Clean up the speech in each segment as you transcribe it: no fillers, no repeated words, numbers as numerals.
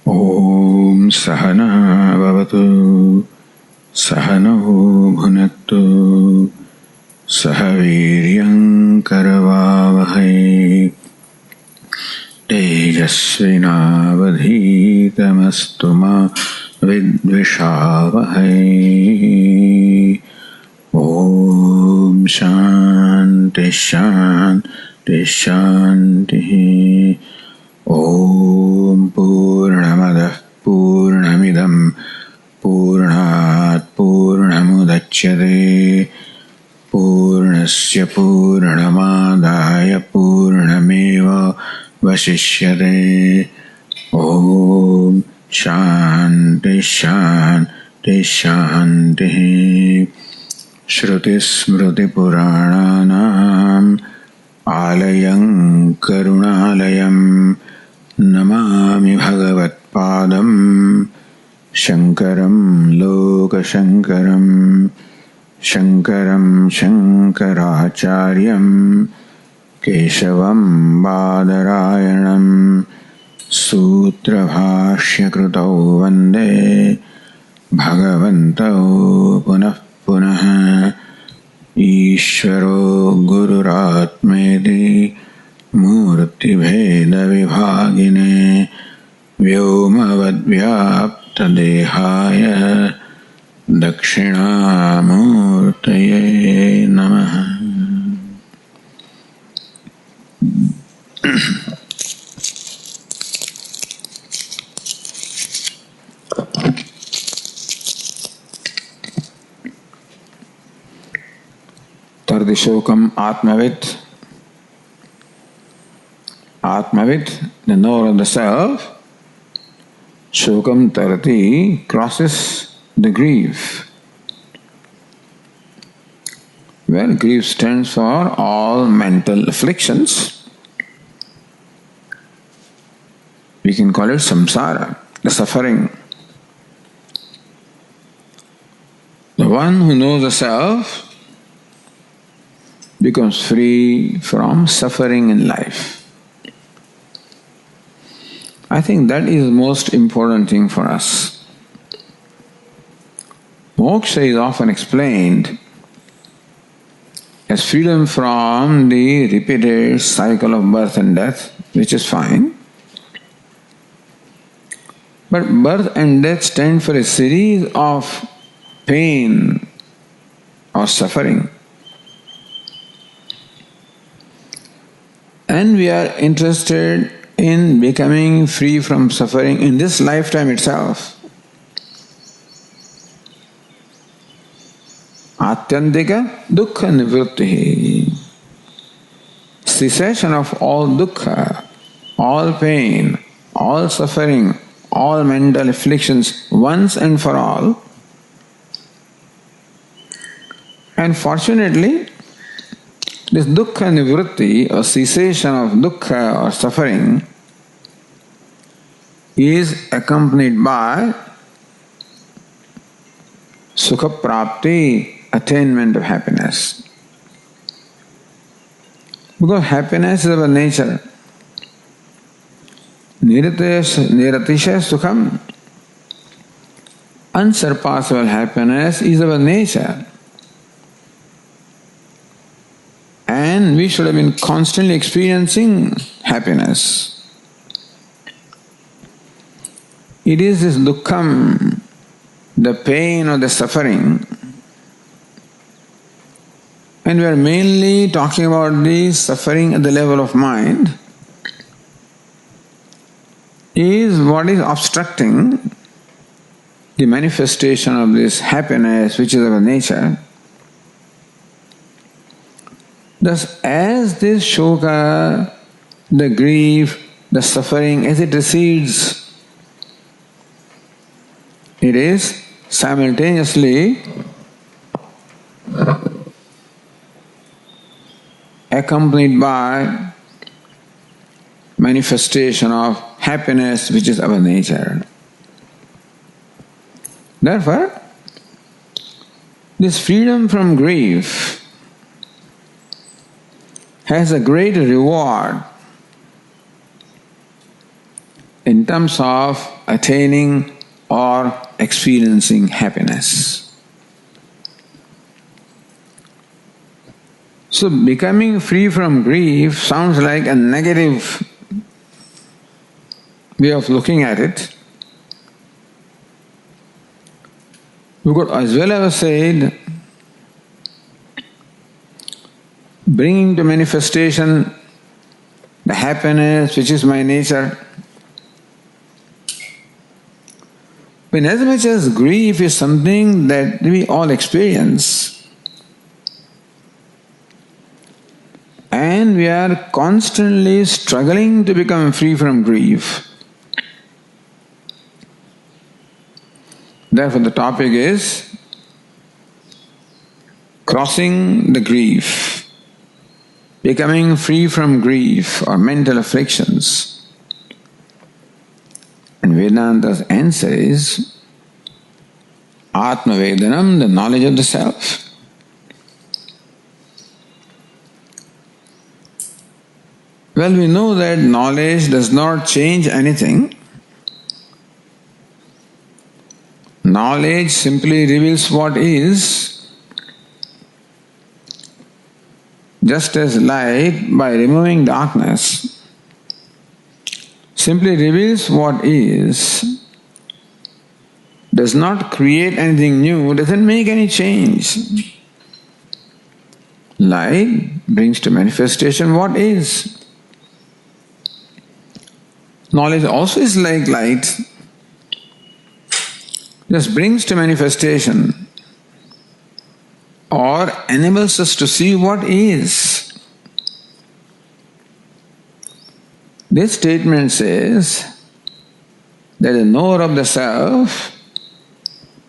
Om Sahana Bhavatu Sahano Bhunattu Sahaviryam Karavavahai Tejasvinavadhitamastu ma vidvishavahai. Om Shanti Shanti Shanti. Om Purnamadah Purnamidam Purnat Purnamudachyate Purnasya Purnamadaya Purnameva Vasishyate. Om Shanti Shanti Shanti. Shruti Smriti Purananam Alayam Karunalayam Namami Bhagavat Padam Shankaram Loka Shankaram Shankaram Shankaracharyam Keshavam Badarayanam Sutra Bhashya Krutau Vande Bhagavantau Punah Punah. Ishvaro Gururatmeti Murti Bheda Vibhagine Vyomavad Vyapta Dehaya Dakshinamurtaye Namaha. Tarati śokam ātmavit. Ātmavit, the knower of the self. Śokam tarati, crosses the grief. Well, grief stands for all mental afflictions. We can call it samsara, the suffering. The one who knows the self becomes free from suffering in life. I think that is the most important thing for us. Moksha is often explained as freedom from the repeated cycle of birth and death, which is fine. But birth and death stand for a series of pain or suffering. And we are interested in becoming free from suffering in this lifetime itself. Atyantika dukkha nivritti. Cessation of all dukkha, all pain, all suffering, all mental afflictions once and for all. And fortunately, this dukkha nivritti or cessation of dukkha or suffering is accompanied by sukha prapti, attainment of happiness. Because happiness is our nature. Niratisha sukham. Unsurpassable happiness is our nature. And we should have been constantly experiencing happiness. It is this dukkham, the pain or the suffering, and we are mainly talking about the suffering at the level of mind, is what is obstructing the manifestation of this happiness which is our nature. Thus, as this shoka, the grief, the suffering, as it recedes, it is simultaneously accompanied by manifestation of happiness which is our nature. Therefore, this freedom from grief has a great reward, a in terms of attaining or experiencing happiness. So becoming free from grief sounds like a negative way of looking at it. We could as well have said, bringing to manifestation the happiness which is my nature. When as much as grief is something that we all experience, and we are constantly struggling to become free from grief. Therefore the topic is crossing the grief, becoming free from grief or mental afflictions. And Vedanta's answer is ātmavedanam, the knowledge of the self. Well, we know that knowledge does not change anything. Knowledge simply reveals what is, just as light, by removing darkness, simply reveals what is, does not create anything new, doesn't make any change. Light brings to manifestation what is. Knowledge also is like light, just brings to manifestation or enables us to see what is. This statement says that the knower of the self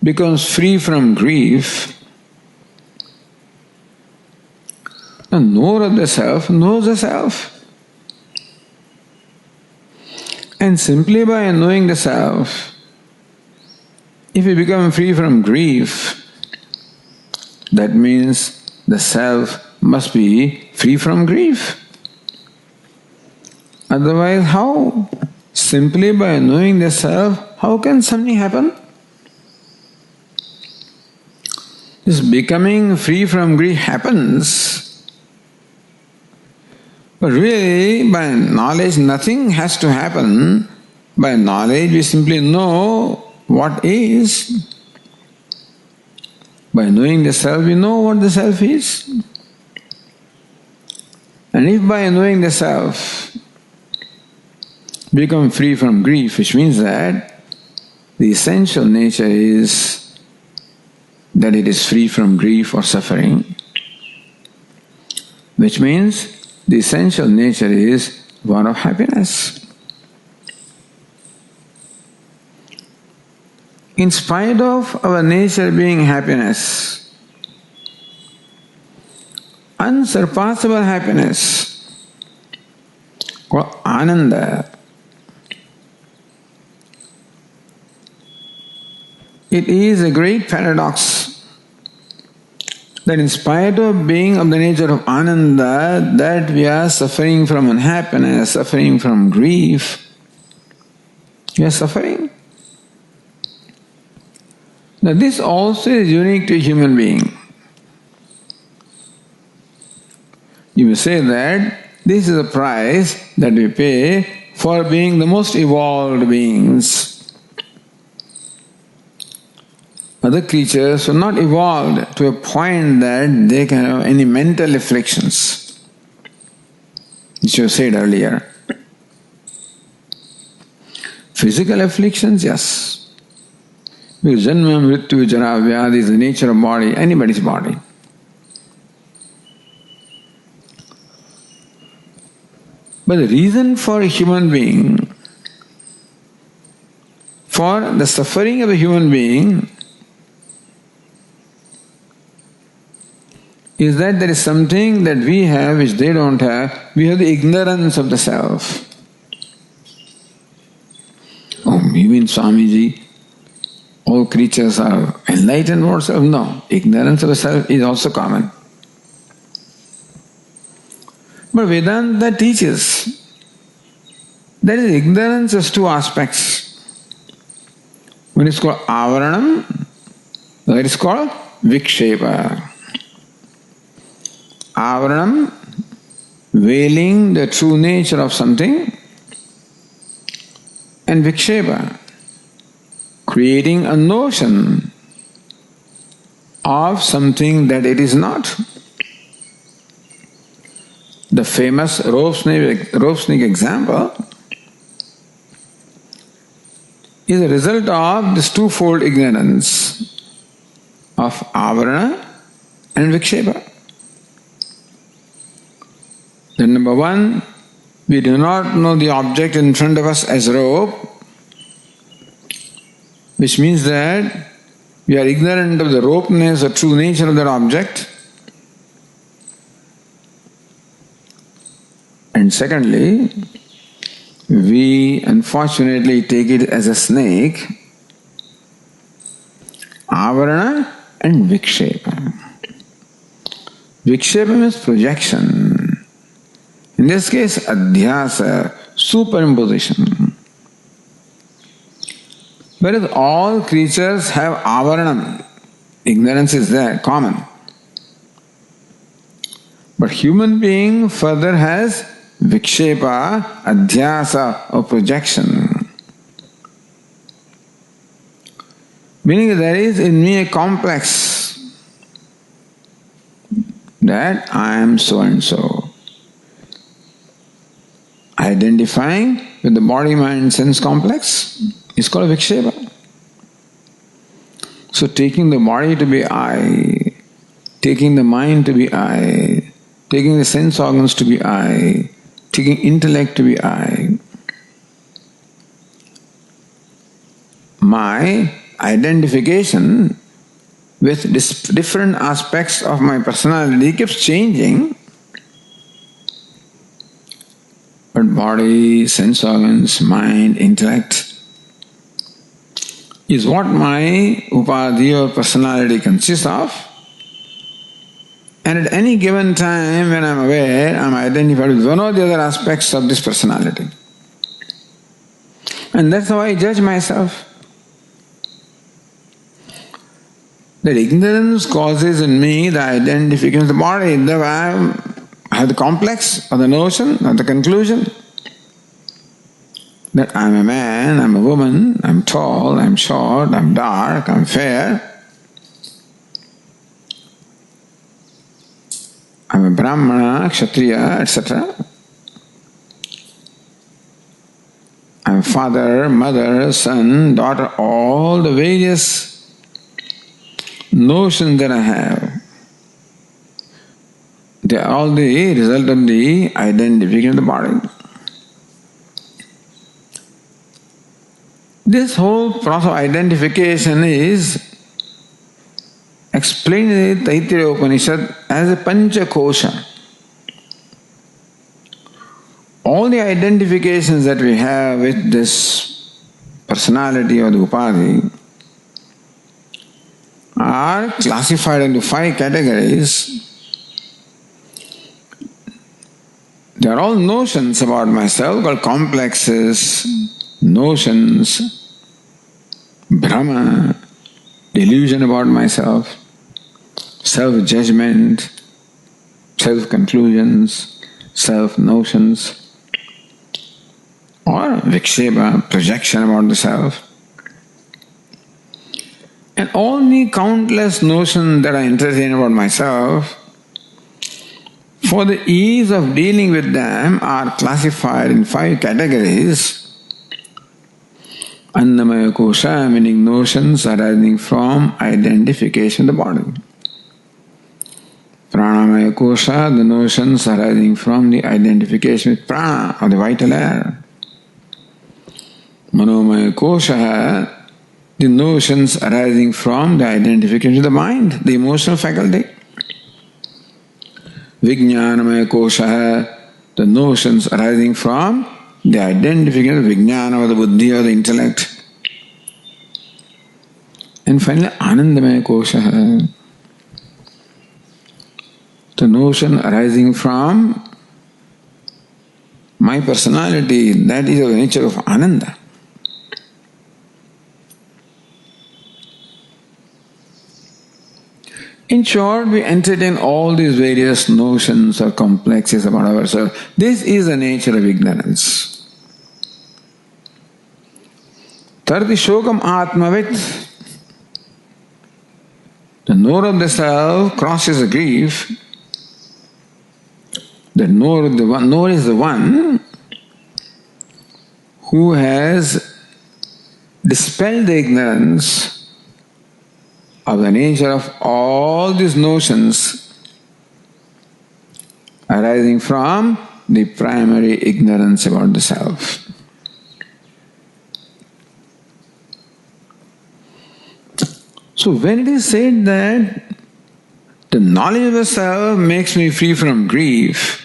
becomes free from grief. The knower of the self knows the self. And simply by knowing the self, if we become free from grief, that means the self must be free from grief. Otherwise, how? Simply by knowing the self, how can something happen? This becoming free from grief happens. But really, by knowledge, nothing has to happen. By knowledge, we simply know what is. By knowing the self, we know what the self is. And if by knowing the self, become free from grief, which means that the essential nature is that it is free from grief or suffering, which means the essential nature is one of happiness. In spite of our nature being happiness, unsurpassable happiness, called ananda, it is a great paradox that in spite of being of the nature of ananda, that we are suffering from unhappiness, suffering from grief. We are suffering. Now this also is unique to a human being. You may say that this is the price that we pay for being the most evolved beings. Other creatures are not evolved to a point that they can have any mental afflictions, which you said earlier. Physical afflictions, yes. Because janma, mrityu, jara, vyādi is the nature of body, anybody's body. But the reason for a human being, for the suffering of a human being, is that there is something that we have which they don't have. We have the ignorance of the self. Oh, you mean Swamiji, all creatures are enlightened or self? No, ignorance of the self is also common. But Vedanta teaches That is, ignorance has two aspects. One is called avaranam, the other is called vikshepa. Avaranam, veiling the true nature of something, and vikshepa, creating a notion of something that it is not. The famous rope snake example is a result of this twofold ignorance of avarana and vikshepa. Then number one, we do not know the object in front of us as rope, which means that we are ignorant of the ropeness or true nature of that object. And secondly, we unfortunately take it as a snake, avarana and vikshepa. Vikshepa means projection. In this case, adhyasa, superimposition. Whereas all creatures have avaranam, ignorance is there, common. But human being further has vikshepa, adhyasa, or projection. Meaning there is in me a complex that I am so and so. Identifying with the body, mind, sense complex is called vikshepa. So taking the body to be I, taking the mind to be I, taking the sense organs to be I, taking intellect to be I. My identification with different aspects of my personality keeps changing. But body, sense organs, mind, intellect is what my upadhi or personality consists of. And at any given time when I am aware, I am identified with one or the other aspects of this personality. And that's how I judge myself. That ignorance causes in me the identification of the body. I have the complex or the notion or the conclusion that I am a man, I am a woman, I am tall, I am short, I am dark, I am fair. I am a brahmana, kshatriya, etc. I am father, mother, son, daughter, all the various notions that I have. They are all the result of the identification of the body. This whole process of identification is explained in the Taittiriya Upanishad as a panchakosha. All the identifications that we have with this personality or the upadhi are classified into 5 categories. They are all notions about myself called complexes, notions, Brahma, delusion about myself, self-judgment, self-conclusions, self-notions, or vikshepa, projection about the self. And all the countless notions that I entertain about myself, for the ease of dealing with them, are classified in 5 categories. Annamaya kosha, meaning notions arising from identification of the body. Pranamaya kosha, the notions arising from the identification with prana, or the vital air. Manomaya kosha, the notions arising from the identification with the mind, the emotional faculty. Vijnanamaya kosha, the notions arising from the identification of vijnana or the buddhi or the intellect. And finally, anandamaya kosha, the notion arising from my personality, that is of the nature of Ananda. In short, we entertain all these various notions or complexes about ourselves. This is the nature of ignorance. Tarati śokam ātmavit. The knower of the self crosses the grief. The knower is the one who has dispelled the ignorance of the nature of all these notions arising from the primary ignorance about the self. So when it is said that the knowledge of the self makes me free from grief,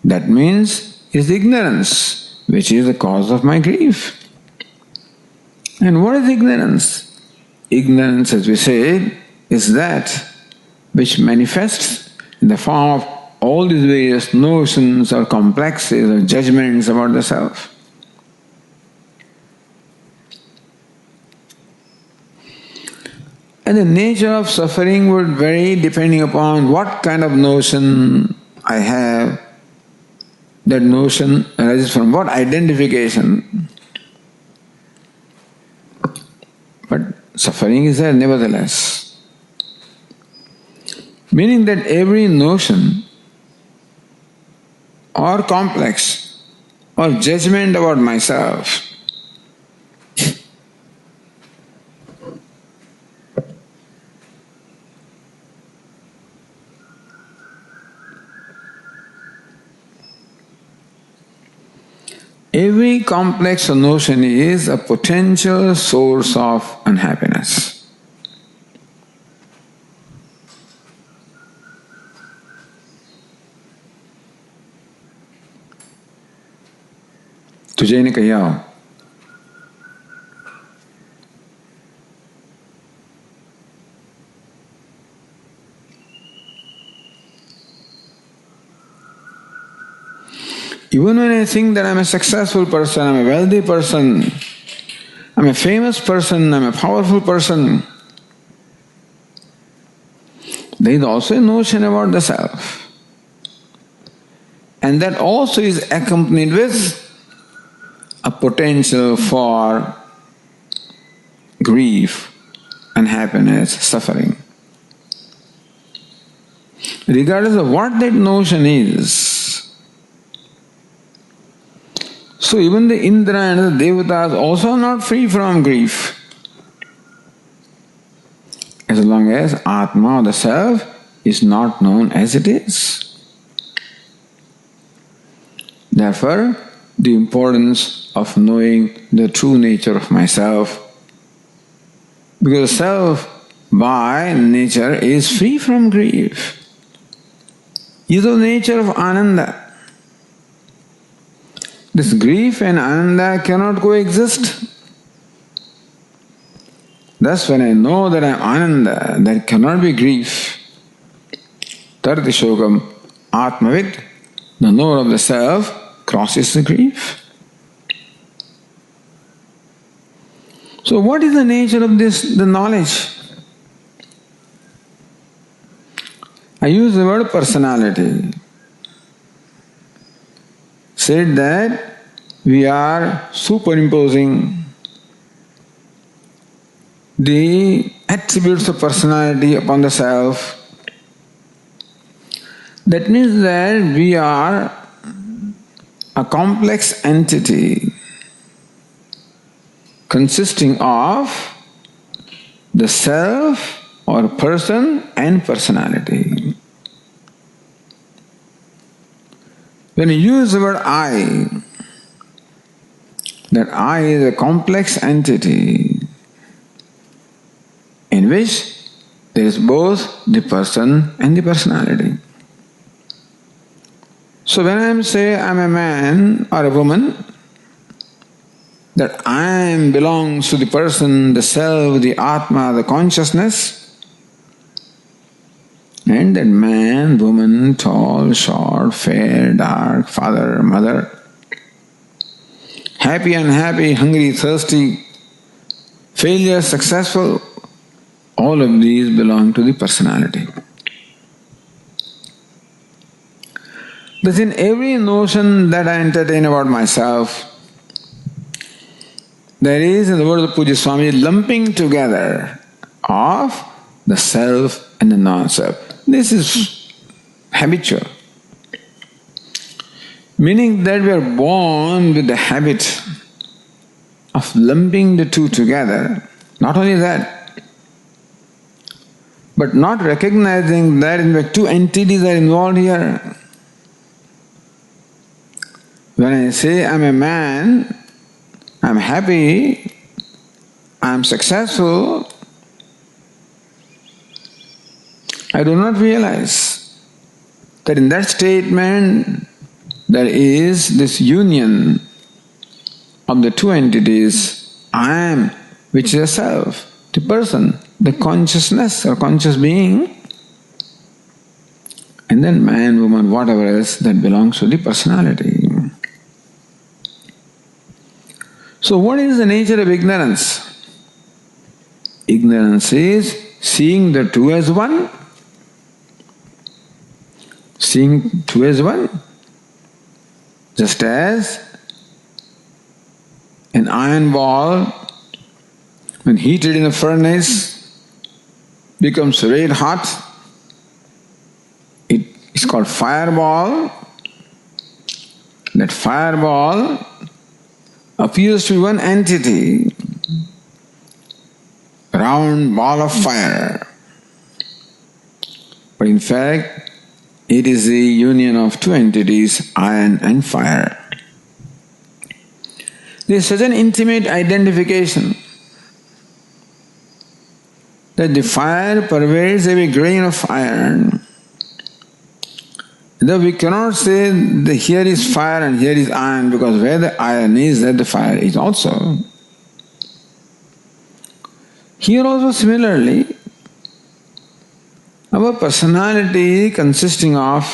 that means it is ignorance which is the cause of my grief. And what is ignorance? Ignorance, as we said, is that which manifests in the form of all these various notions or complexes or judgments about the self. And the nature of suffering would vary depending upon what kind of notion I have. That notion arises from what identification. But suffering is there nevertheless. Meaning that every notion or complex or judgment about myself every complex notion is a potential source of unhappiness. तुझे ने कही आओ. Even when I think that I'm a successful person, I'm a wealthy person, I'm a famous person, I'm a powerful person, there is also a notion about the self. And that also is accompanied with a potential for grief, unhappiness, suffering. Regardless of what that notion is. So even the Indra and the devatās also are not free from grief. As long as ātmā, the self, is not known as it is. Therefore, the importance of knowing the true nature of myself, because self by nature is free from grief, is the nature of Ananda. This grief and Ananda cannot coexist. Thus when I know that I am Ananda, there cannot be grief. Tarati śokam ātmavit, the knower of the self, crosses the grief. So what is the nature of this, the knowledge? I use the word personality. Said that we are superimposing the attributes of personality upon the self. That means that we are a complex entity consisting of the self or person and personality. When you use the word I, that I is a complex entity in which there is both the person and the personality. So when I'm a man or a woman, that I belongs to the person, the self, the ātmā, the consciousness, And that man, woman, tall, short, fair, dark, father, mother, happy, unhappy, hungry, thirsty, failure, successful, all of these belong to the personality. Thus in every notion that I entertain about myself, there is, in the words of Pujya Swami, lumping together of the self and the non-self. This is habitual. Meaning that we are born with the habit of lumping the two together. Not only that, but not recognizing that in fact two entities are involved here. When I say I'm a man, I'm happy, I'm successful, I do not realize that in that statement there is this union of the two entities, I am, which is a self, the person, the consciousness or conscious being, and then man, woman, whatever else that belongs to the personality. So what is the nature of ignorance? Ignorance is seeing the two as one. Seeing two as one. Just as an iron ball, when heated in a furnace, becomes red hot. It is called fireball. That fireball appears to be one entity, round ball of fire. But in fact, it is the union of two entities, iron and fire. There is such an intimate identification that the fire pervades every grain of iron. Though we cannot say that here is fire and here is iron, because where the iron is, there the fire is also. Here also similarly, our personality consisting of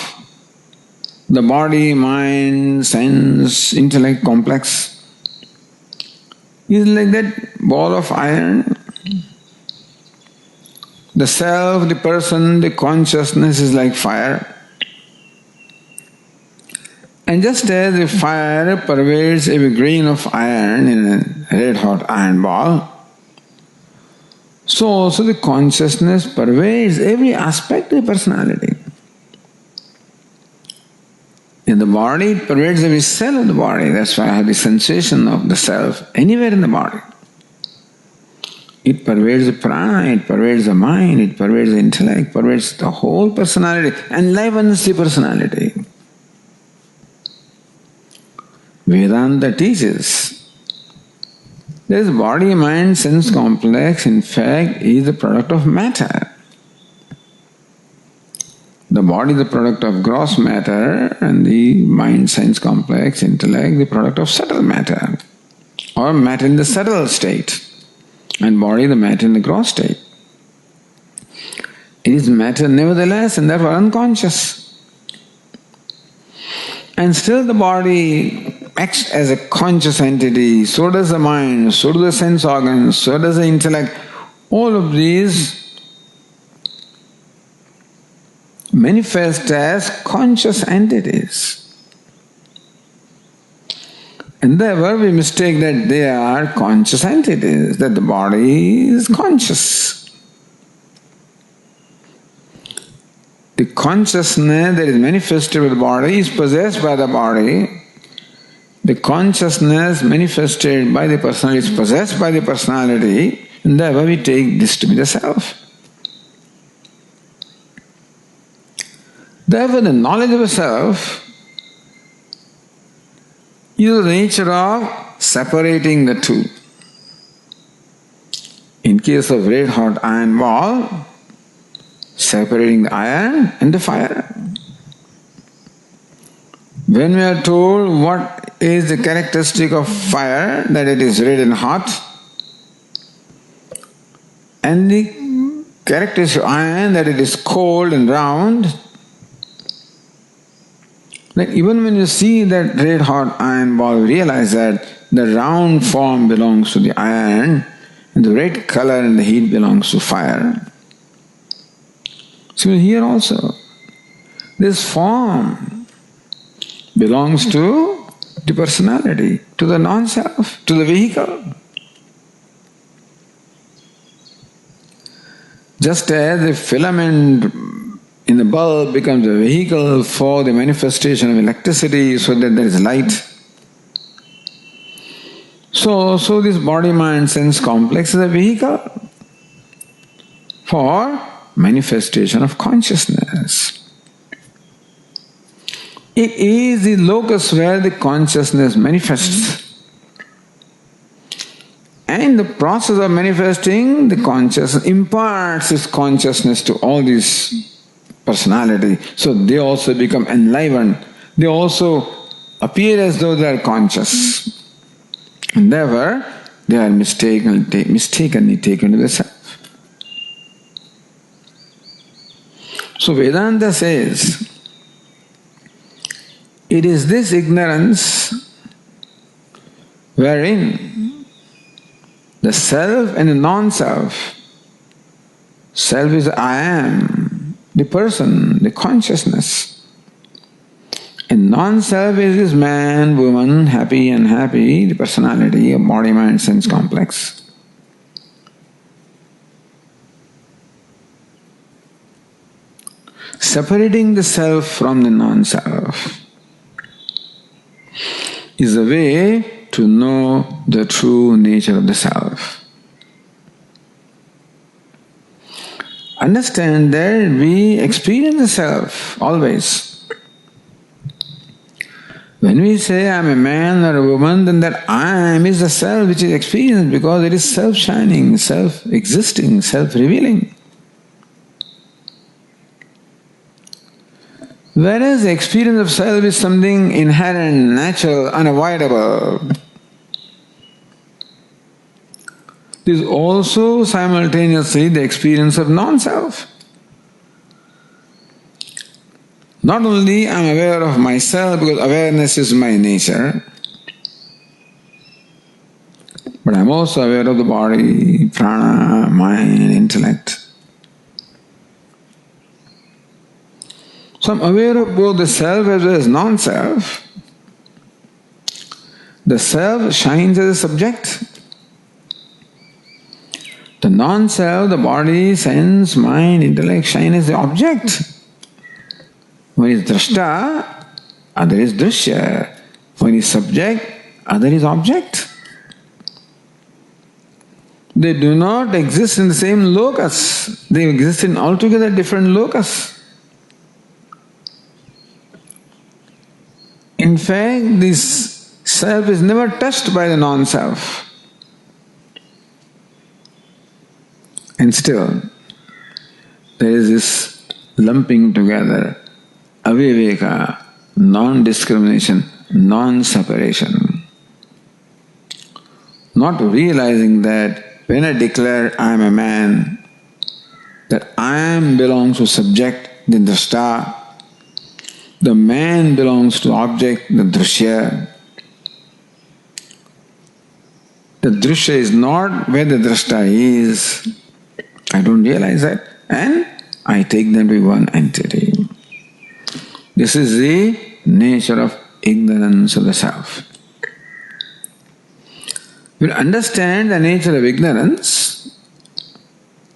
the body, mind, sense, intellect complex is like that ball of iron. The self, the person, the consciousness is like fire. And just as the fire pervades every grain of iron in a red-hot iron ball, so also the consciousness pervades every aspect of the personality. In the body, it pervades every cell of the body. That's why I have the sensation of the self anywhere in the body. It pervades the prana, it pervades the mind, it pervades the intellect, pervades the whole personality, enlivens the personality. Vedanta teaches this body, mind, sense complex in fact is the product of matter. The body is the product of gross matter and the mind, sense complex, intellect the product of subtle matter, or matter in the subtle state, and body the matter in the gross state. It is matter nevertheless and therefore unconscious. And still the body acts as a conscious entity, so does the mind, so do the sense organs, so does the intellect. All of these manifest as conscious entities. And therefore we mistake that they are conscious entities, that the body is conscious. The consciousness that is manifested with the body is possessed by the body. The consciousness manifested by the personality is possessed by the personality, and therefore we take this to be the self. Therefore the knowledge of the self is the nature of separating the two. In case of red-hot iron ball, separating the iron and the fire. When we are told what is the characteristic of fire, that it is red and hot, and the characteristic of iron that it is cold and round. Like even when you see that red hot iron ball, you realize that the round form belongs to the iron and the red color and the heat belongs to fire. So here also, this form belongs to the personality, to the non-self, to the vehicle. Just as the filament in the bulb becomes a vehicle for the manifestation of electricity so that there is light, so this body, mind, sense complex is a vehicle for manifestation of consciousness. It is the locus where the consciousness manifests. And in the process of manifesting, the consciousness imparts its consciousness to all these personality. So they also become enlivened. They also appear as though they are conscious. And therefore, they are mistakenly taken to the self. So Vedanta says, it is this ignorance wherein the self and the non-self, self is I am, the person, the consciousness. And non-self is this man, woman, happy, unhappy, the personality, a body, mind, sense complex. Separating the self from the non-self is a way to know the true nature of the self. Understand that we experience the self always. When we say I am a man or a woman, then that I am is the self which is experienced because it is self-shining, self-existing, self-revealing. Whereas the experience of self is something inherent, natural, unavoidable. This is also simultaneously the experience of non-self. Not only I am aware of myself because awareness is my nature, but I am also aware of the body, prana, mind, intellect. So I am aware of both the self as well as non-self. The self shines as a subject. The non-self, the body, sense, mind, intellect shine as the object. One is drashta, other is drishya. One is subject, other is object. They do not exist in the same locus. They exist in altogether different locus. In fact, this self is never touched by the non-self. And still, there is this lumping together, aviveka, non-discrimination, non-separation. Not realizing that when I declare I am a man, that I am belongs to subject, the drashta, the man belongs to object, the drishya. The drishya is not where the drashta is. I don't realize that, and I take them to be one entity. This is the nature of ignorance of the self. When you understand the nature of ignorance,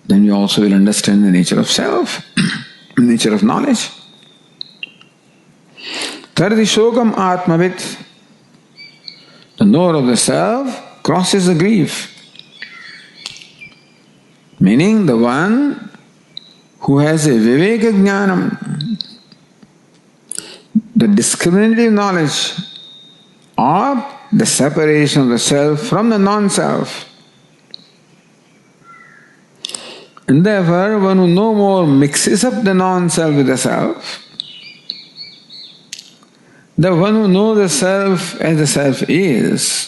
then you also will understand the nature of self, the nature of knowledge. Tarati śokam ātmavit. The knower of the self crosses the grief. Meaning the one who has a viveka jnanam, the discriminative knowledge of the separation of the self from the non-self. And therefore, one who no more mixes up the non-self with the self, the one who knows the self as the self is,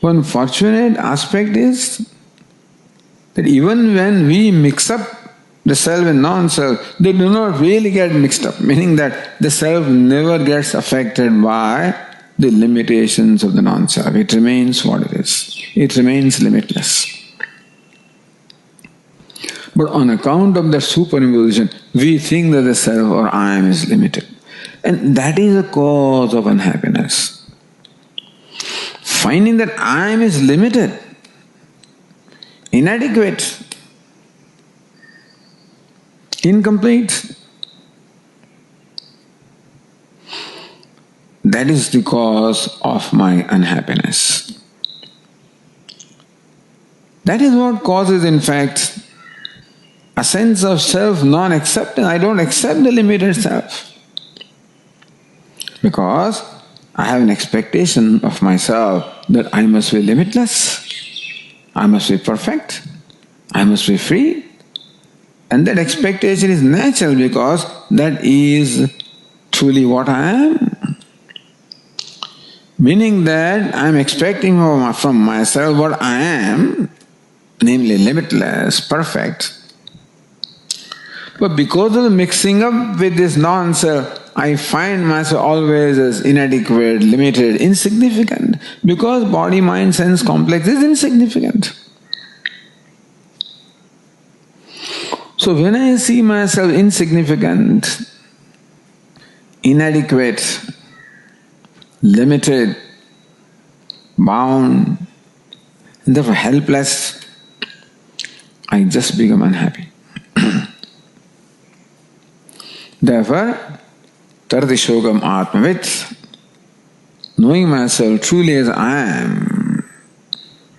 one fortunate aspect is that even when we mix up the self and non-self, they do not really get mixed up, meaning that the self never gets affected by the limitations of the non-self. It remains what it is. It remains limitless. But on account of that superimposition, we think that the self or I am is limited. And that is the cause of unhappiness. Finding that I am is limited, inadequate, incomplete. That is the cause of my unhappiness. That is what causes, in fact, a sense of self non-acceptance. I don't accept the limited self. Because I have an expectation of myself that I must be limitless, I must be perfect, I must be free. And that expectation is natural because that is truly what I am. Meaning that I am expecting from myself what I am, namely limitless, perfect. But because of the mixing up with this non-self, I find myself always as inadequate, limited, insignificant. Because body, mind, sense complex is insignificant. So when I see myself insignificant, inadequate, limited, bound, and therefore helpless, I just become unhappy. Therefore, tarati, śokam, ātmavit, knowing myself truly as I am,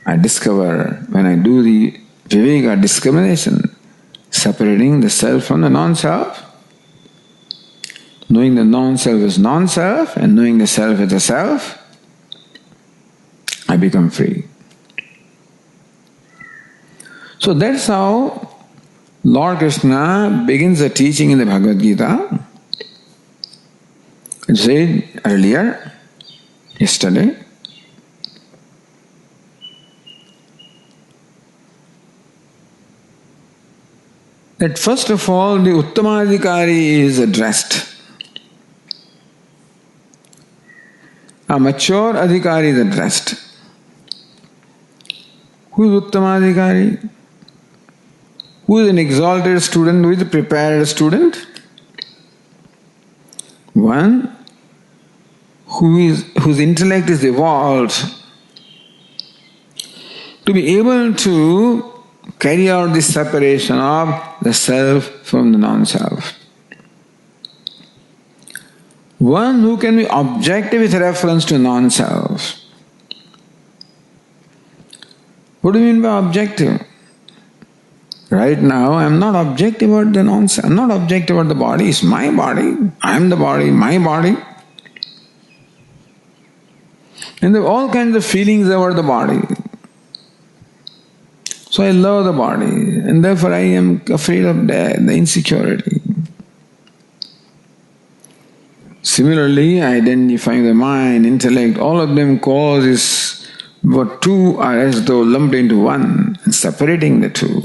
I discover, when I do the viveka discrimination, separating the self from the non-self, knowing the non-self is non-self and knowing the self is the self, I become free. So that's how Lord Krishna begins the teaching in the Bhagavad Gita. It said earlier, yesterday, that first of all the Uttamadhikari is addressed. A mature Adhikari is addressed. Who is Uttamadhikari? Who is an exalted student? Who is a prepared student? One whose intellect is evolved to be able to carry out this separation of the self from the non-self. One who can be objective with reference to non-self. What do you mean by objective? Right now, I am not objective about the non-self. I am not objective about the body. It's my body. I am the body, my body. And there are all kinds of feelings about the body. So I love the body, and therefore I am afraid of death, the insecurity. Similarly, identifying the mind, intellect, all of them causes what two are as though lumped into one, and separating the two.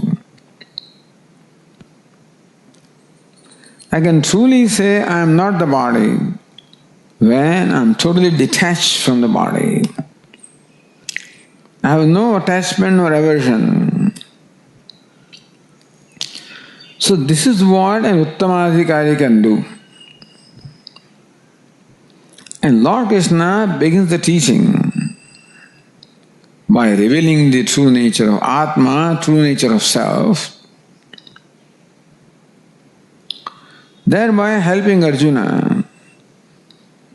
I can truly say I am not the body when I am totally detached from the body. I have no attachment or aversion. So this is what an Uttamadhikari can do. And Lord Krishna begins the teaching by revealing the true nature of ātmā, true nature of self, thereby helping Arjuna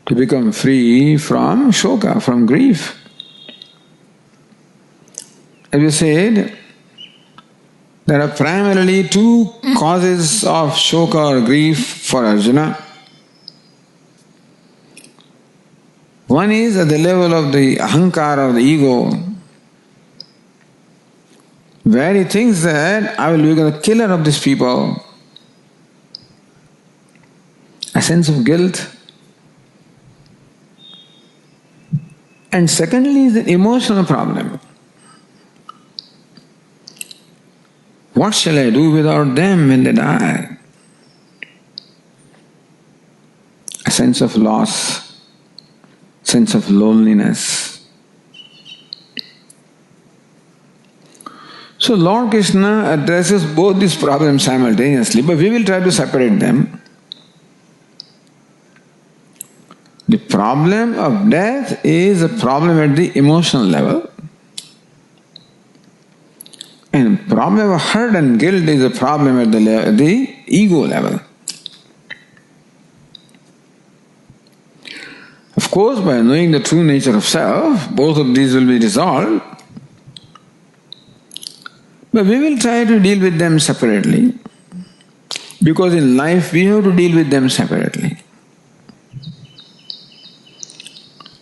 to become free from shoka, from grief. As we said, there are primarily two causes of shoka or grief for Arjuna. One is at the level of the ahankara, of the ego, where he thinks that I will become the killer of these people. A sense of guilt. And secondly is an emotional problem. What shall I do without them when they die? A sense of loss, sense of loneliness. So Lord Krishna addresses both these problems simultaneously, but we will try to separate them. The problem of death is a problem at the emotional level, and the problem of hurt and guilt is a problem at the ego level. Of course, by knowing the true nature of self, both of these will be resolved. But we will try to deal with them separately, because in life we have to deal with them separately.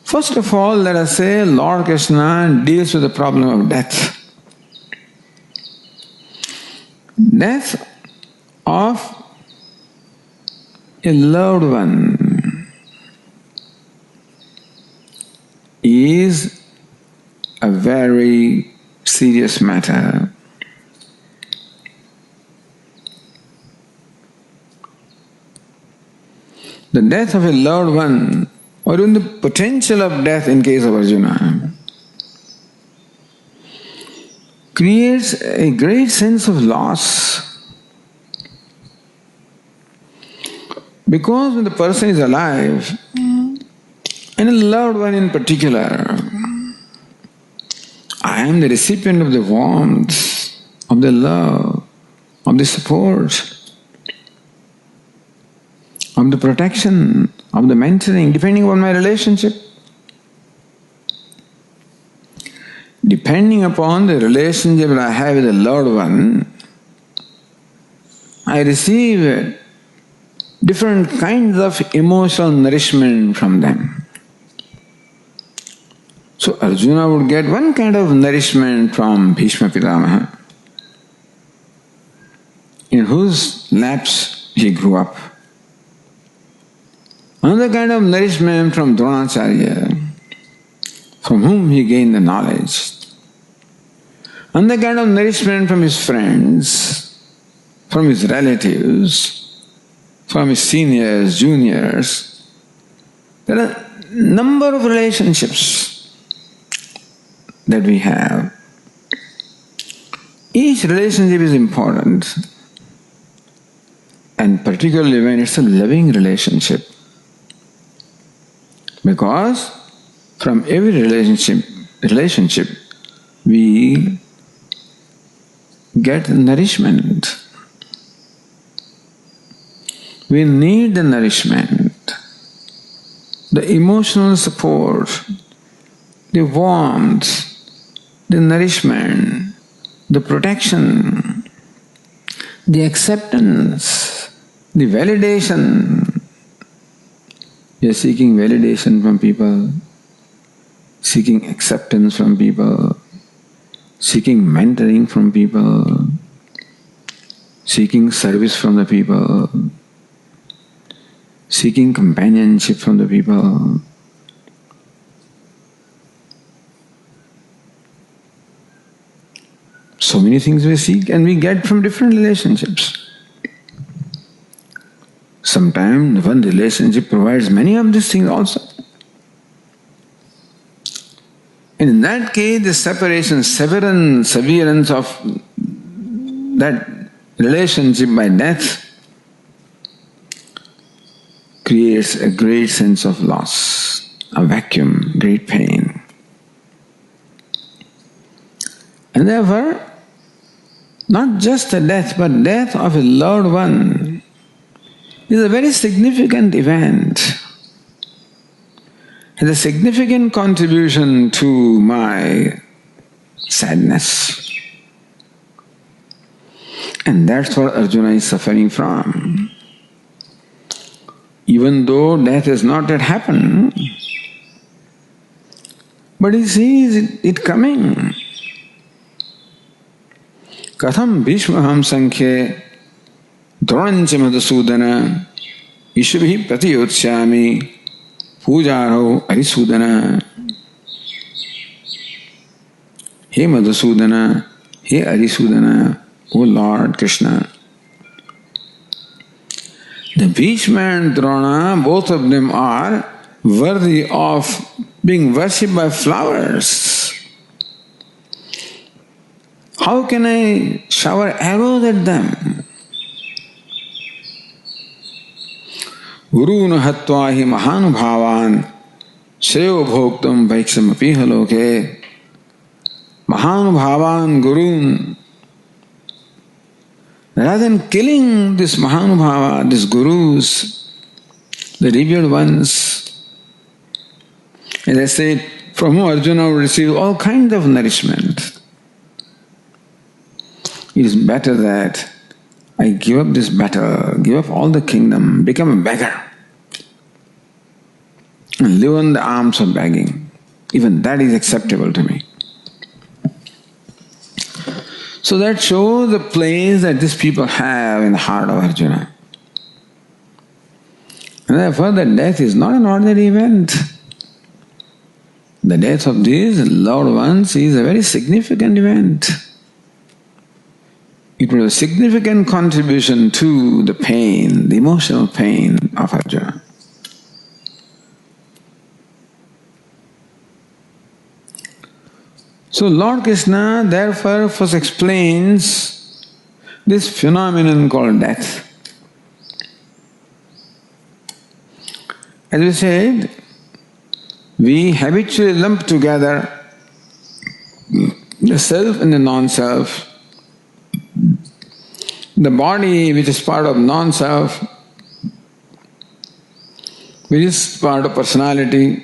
First of all, let us say Lord Krishna deals with the problem of death. Death of a loved one is a very serious matter. The death of a loved one, or even the potential of death in case of Arjuna, creates a great sense of loss. Because when the person is alive, and a loved one in particular, I am the recipient of the warmth, of the love, of the support, of the protection, of the mentoring, depending on my relationship. Depending upon the relationship that I have with a loved one, I receive different kinds of emotional nourishment from them. So Arjuna would get one kind of nourishment from Bhishma Pitamaha, in whose laps he grew up. Another kind of nourishment from Dronacharya, from whom he gained the knowledge. Another kind of nourishment from his friends, from his relatives, from his seniors, juniors. There are a number of relationships that we have. Each relationship is important, and particularly when it's a loving relationship. Because from every relationship we get nourishment. We need the nourishment, the emotional support, the warmth, the nourishment, the protection, the acceptance, the validation. We are seeking validation from people, seeking acceptance from people, seeking mentoring from people, seeking service from the people, seeking companionship from the people. So many things we seek and we get from different relationships. Sometimes one relationship provides many of these things also. And in that case, the severance of that relationship by death creates a great sense of loss, a vacuum, great pain. And therefore, not just the death, but death of a loved one is a very significant event. Has a significant contribution to my sadness. And that's what Arjuna is suffering from. Even though death has not yet happened, but he sees it coming. Katham bhishmaham sankhye dronancha madhusudana ishubhi pratiyotsyami pujaro arisudana. He Madhusudana, he Arisudana, O Lord Krishna. The Bhishma and Drona, both of them are worthy of being worshipped by flowers. How can I shower arrows at them? Guruna hatva hi mahanubhavan shreyo bhoktam vaiksam apiha loke. Mahanubhavan gurun. Rather than killing this mahanubhava, these gurus, the revered ones, as I said, from whom Arjuna will receive all kinds of nourishment. It is better that I give up this battle, give up all the kingdom, become a beggar, and live on the arms of begging. Even that is acceptable to me. So that shows the place that these people have in the heart of Arjuna. And therefore the death is not an ordinary event. The death of these loved ones is a very significant event. It was a significant contribution to the pain, the emotional pain of Arjuna. So Lord Krishna therefore first explains this phenomenon called death. As we said, we habitually lump together the self and the non-self. The body, which is part of non-self, which is part of personality,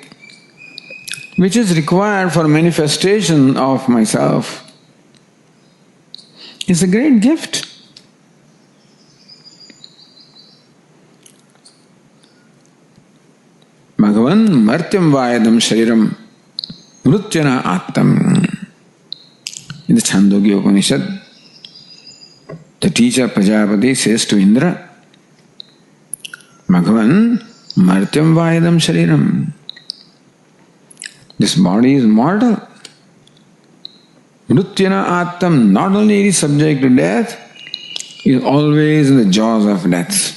which is required for manifestation of myself, is a great gift. Bhagavan martyam vayadam shariram mrutyana attam. In the Chāndogya Upanishad, the teacher Prajapati says to Indra, Bhagavan martyam vayadam shariram. This body is mortal. Mrutyana attam, not only it is subject to death, it is always in the jaws of death.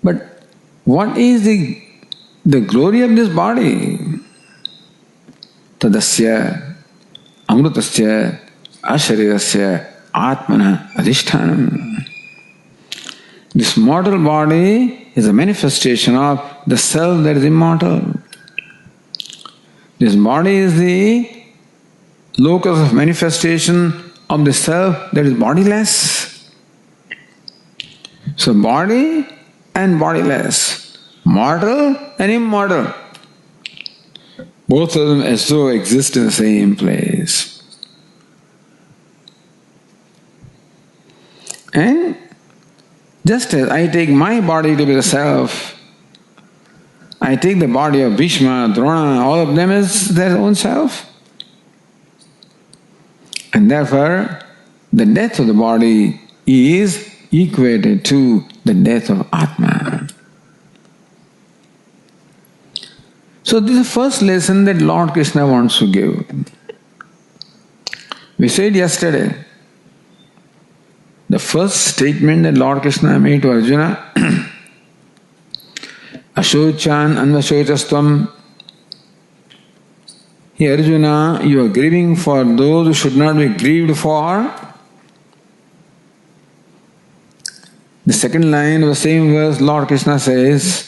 But what is the glory of this body? Tadasya, amrutasya, asharirasya, ātmana adhisthānam. This mortal body is a manifestation of the self that is immortal. This body is the locus of manifestation of the self that is bodiless. So body and bodiless, mortal and immortal, both of them as though exist in the same place. And just as I take my body to be the self, I take the body of Bhishma, Drona, all of them as their own self. And therefore, the death of the body is equated to the death of ātmā. So this is the first lesson that Lord Krishna wants to give. We said yesterday, the first statement that Lord Krishna made to Arjuna, Ashochan anvashocastvam. Hey Arjuna, you are grieving for those who should not be grieved for. The second line of the same verse, Lord Krishna says,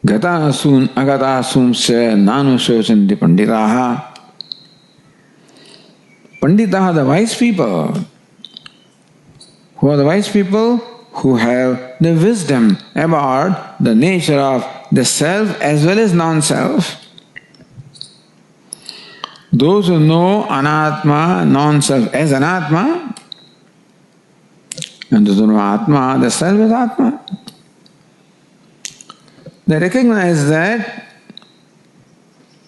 Gata asun agata asumsya nanu shochanti panditaha. Panditaha, the wise people. Who are the wise people? Who have the wisdom about the nature of the self as well as non-self. Those who know ātmā, non-self as ātmā, and those who know ātmā, the self is ātmā. They recognize that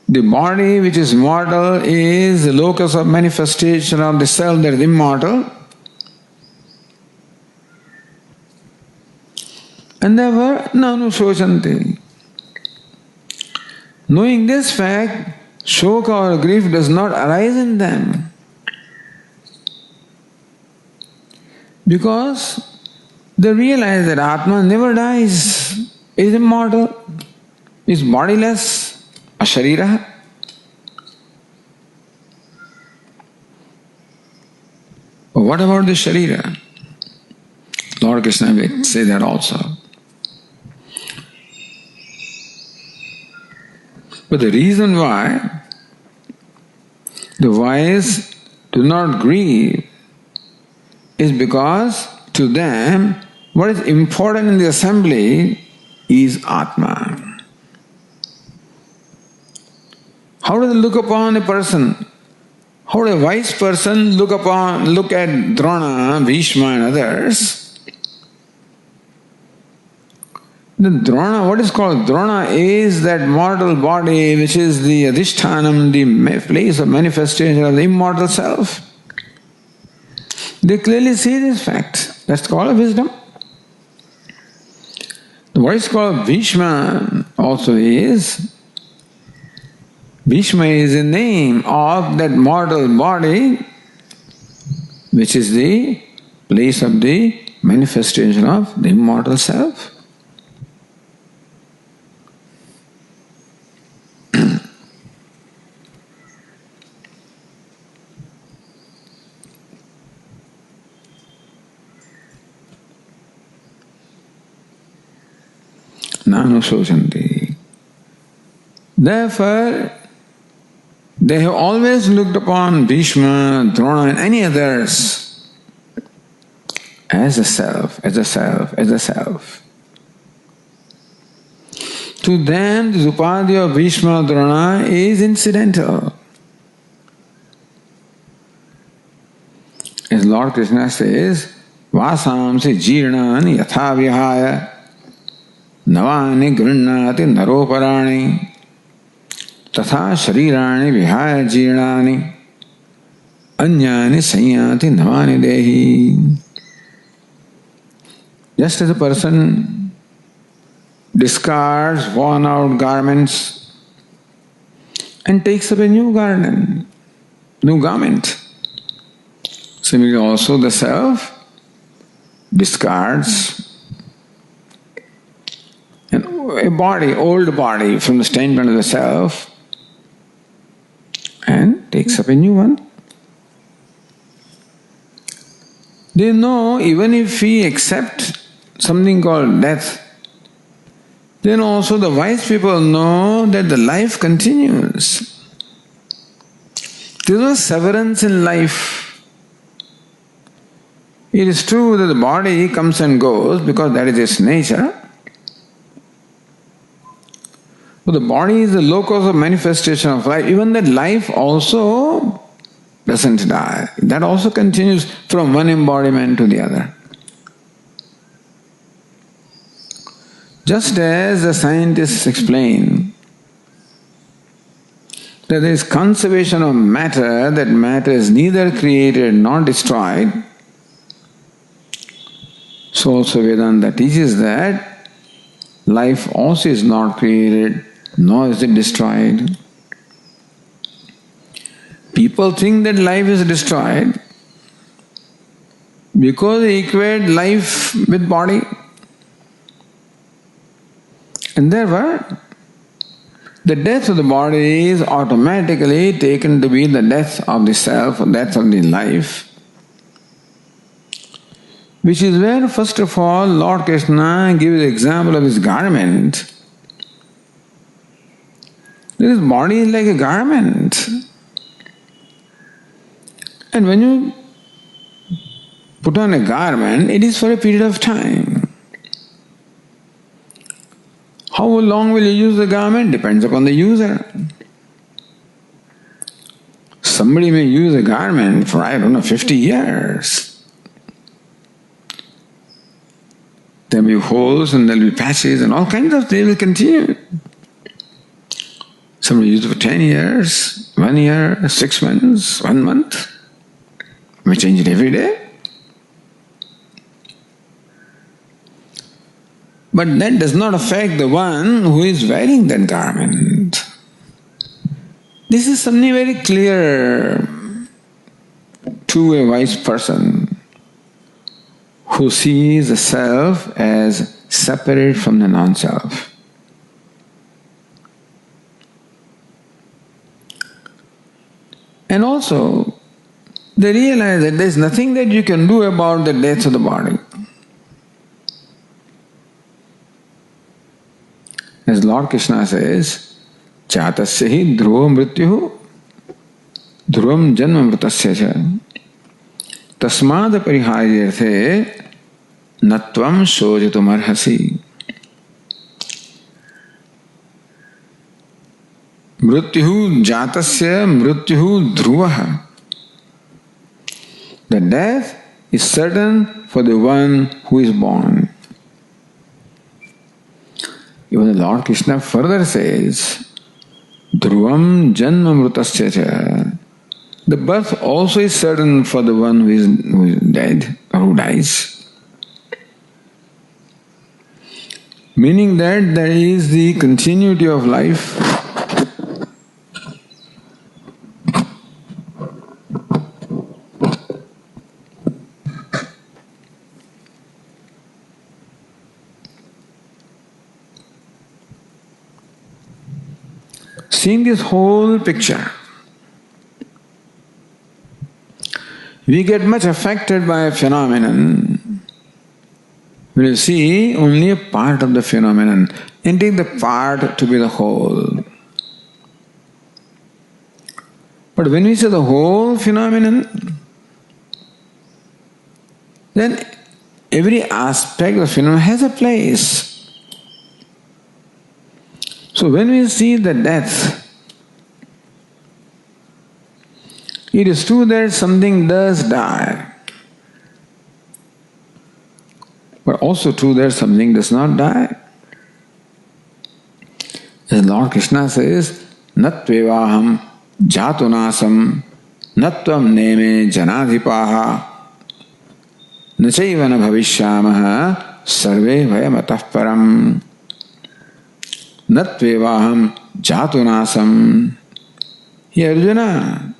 the body which is mortal is the locus of manifestation of the self that is immortal. And therefore, nanu shochanti. Knowing this fact, shoka or grief does not arise in them. Because they realize that ātmā never dies, is immortal, is bodiless, asharira. But what about the sharira? Lord Krishna will say that also. But the reason why the wise do not grieve is because to them what is important in the assembly is ātmā. How do they look upon a person? How would a wise person look at Drona, Bhishma and others? The Drona, what is called Drona, is that mortal body which is the adhishthanam, the place of manifestation of the immortal self. They clearly see this fact. That's called wisdom. What is called Bhishma also is, Bhishma is the name of that mortal body which is the place of the manifestation of the immortal self. Nanushosanti. Therefore, they have always looked upon Bhishma, Drona and any others as a self, as a self, as a self. To them, the upadhi of Bhishma, Drona is incidental. As Lord Krishna says, Vasamsi jirnani yatha vihaya navani grannati naroparani tatha sharirani vihaya jirnani anyani sanyati navani dehi. Just as a person discards worn out garments and takes up a new garment, similarly also the self discards a body, old body from the standpoint of the self and takes up a new one. They know even if we accept something called death, then also the wise people know that the life continues. There is no severance in life. It is true that the body comes and goes because that is its nature. But the body is the locus of manifestation of life. Even that life also doesn't die. That also continues from one embodiment to the other. Just as the scientists explain that there is conservation of matter, that matter is neither created nor destroyed, so also Vedanta teaches that life also is not created nor is it destroyed. People think that life is destroyed because they equate life with body. And therefore, the death of the body is automatically taken to be the death of the self, or death of the life. Which is where, first of all, Lord Krishna gives the example of his garment. This body is like a garment. And when you put on a garment, it is for a period of time. How long will you use the garment? Depends upon the user. Somebody may use a garment for, 50 years. There will be holes and there will be patches and all kinds of, they will continue. Somebody used it for 10 years, 1 year, 6 months, 1 month. You may change it every day. But that does not affect the one who is wearing that garment. This is something very clear to a wise person who sees the self as separate from the non-self. And also, they realize that there is nothing that you can do about the death of the body. As Lord Krishna says, Chatasya hi dhruva mrityuhu dhruvam janma mritasya cha tasmad pariharyarthe natvam shojitum arhasi. Mrityuhu jatasya mrityuhu dhruvaha. The death is certain for the one who is born. Even the Lord Krishna further says, Dhruvam janma mritasya cha. The birth also is certain for the one who is dead or who dies. Meaning that there is the continuity of life. Seeing this whole picture, we get much affected by a phenomenon when you see only a part of the phenomenon and take the part to be the whole. But when we see the whole phenomenon, then every aspect of the phenomenon has a place. So when we see the death, it is true that something does die, but also true that something does not die. As Lord Krishna says, Natvevaham jatunasam natvam neme janadhipaha nachaivana bhavishyamaha sarve vayamatah param. Natvevaham jatunasam. Hey Arjuna,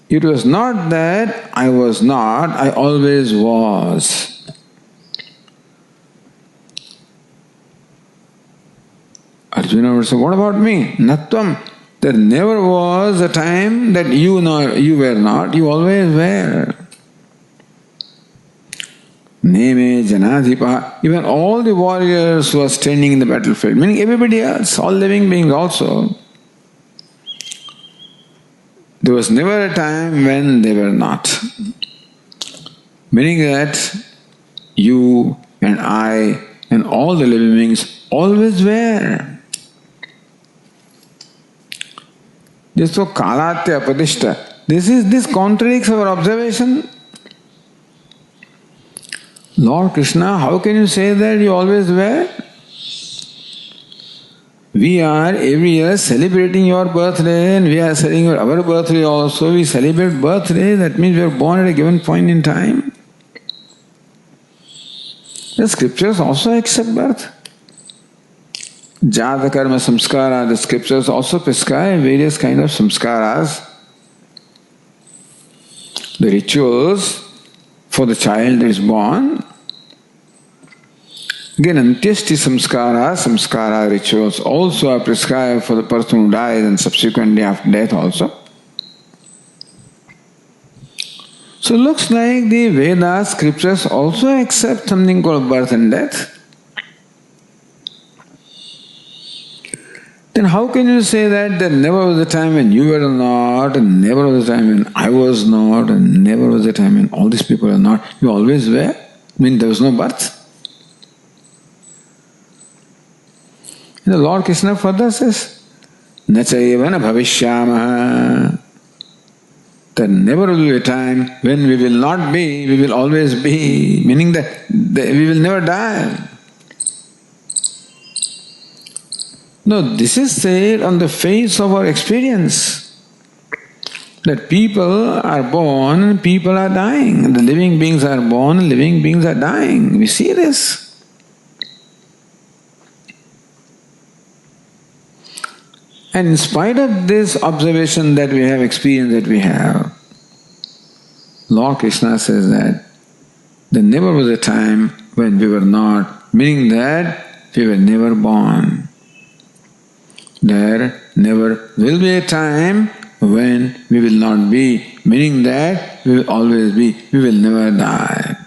it was not that I was not, I always was. Arjuna would say, what about me? Natvam. There never was a time that you were not, you always were. Neme janadhipa. Even all the warriors who are standing in the battlefield, meaning everybody else, all living beings also, there was never a time when they were not. Meaning that you and I and all the living beings always were. This is so kalatya padishta. This contradicts our observation. Lord Krishna, how can you say that you always were? We are every year celebrating your birthday and we are celebrating our birthday also. We celebrate birthday, that means we are born at a given point in time. The scriptures also accept birth. Jata karma samskara, the scriptures also prescribe various kinds of samskaras. The rituals for the child that is born. Again, antyashti samskara rituals also are prescribed for the person who dies and subsequently after death also. So it looks like the Vedas, scriptures also accept something called birth and death. Then how can you say that there never was a time when you were not, and never was a time when I was not, and never was a time when all these people are not? You always were? I mean, there was no birth? And the Lord Krishna further says, Nachaivana bhavishyamaha. There never will be a time when we will not be, we will always be, meaning that we will never die. No, this is said on the face of our experience, that people are born and people are dying, and the living beings are born and living beings are dying. We see this. And in spite of this observation that we have, experience that we have, Lord Krishna says that there never was a time when we were not, meaning that we were never born. There never will be a time when we will not be, meaning that we will always be, we will never die.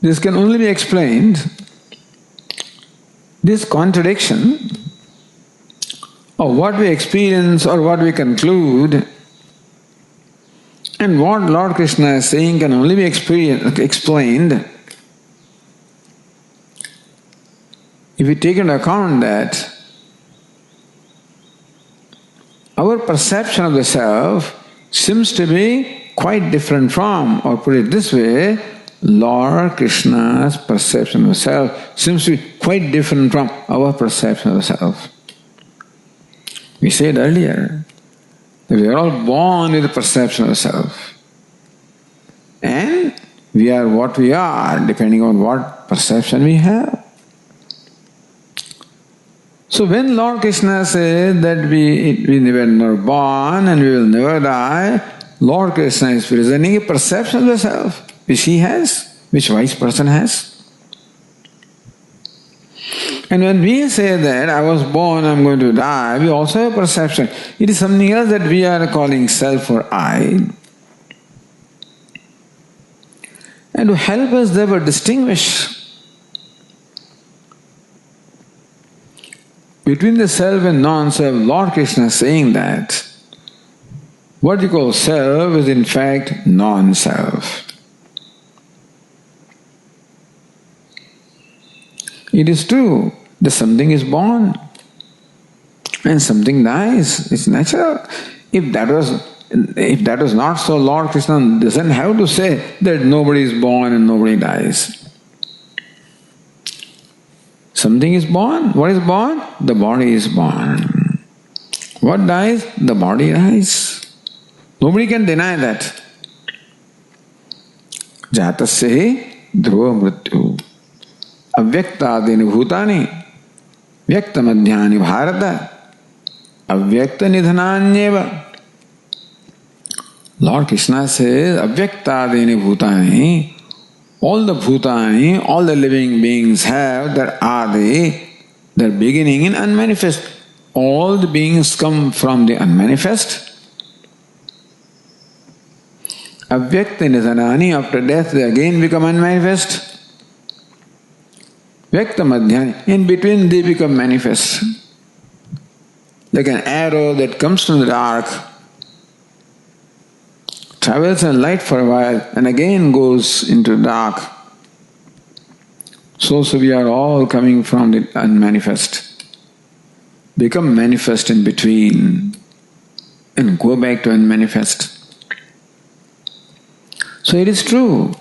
This can only be explained, this contradiction of what we experience or what we conclude and what Lord Krishna is saying can only be explained if we take into account that our perception of the self seems to be quite different from, or put it this way, Lord Krishna's perception of the self seems to be quite different from our perception of the self. We said earlier that we are all born with the perception of the self. And we are what we are depending on what perception we have. So when Lord Krishna says that we were never born and we will never die, Lord Krishna is presenting a perception of the self which he has, which wise person has. And when we say that I was born, I am going to die, we also have a perception. It is something else that we are calling self or I. And to help us therefore distinguish between the self and non-self, Lord Krishna is saying that what you call self is in fact non-self. It is true that something is born and something dies. It's natural. If that was not so, Lord Krishna doesn't have to say that nobody is born and nobody dies. Something is born. What is born? The body is born. What dies? The body dies. Nobody can deny that. Jatasya dhruva mrityu. Avyaktādini bhūtāni vyaktamadhyāni bharata avyakta nidhanānyeva. Lord Krishna says, Avyaktādini bhūtāni, all the bhūtāni, all the living beings have their ādi, their beginning in unmanifest. All the beings come from the unmanifest. Avyakta nidhanāni, after death they again become unmanifest. Vyakta madhyani, in between they become manifest. Like an arrow that comes from the dark, travels in light for a while and again goes into dark. So we are all coming from the unmanifest. Become manifest in between and go back to unmanifest. So it is true.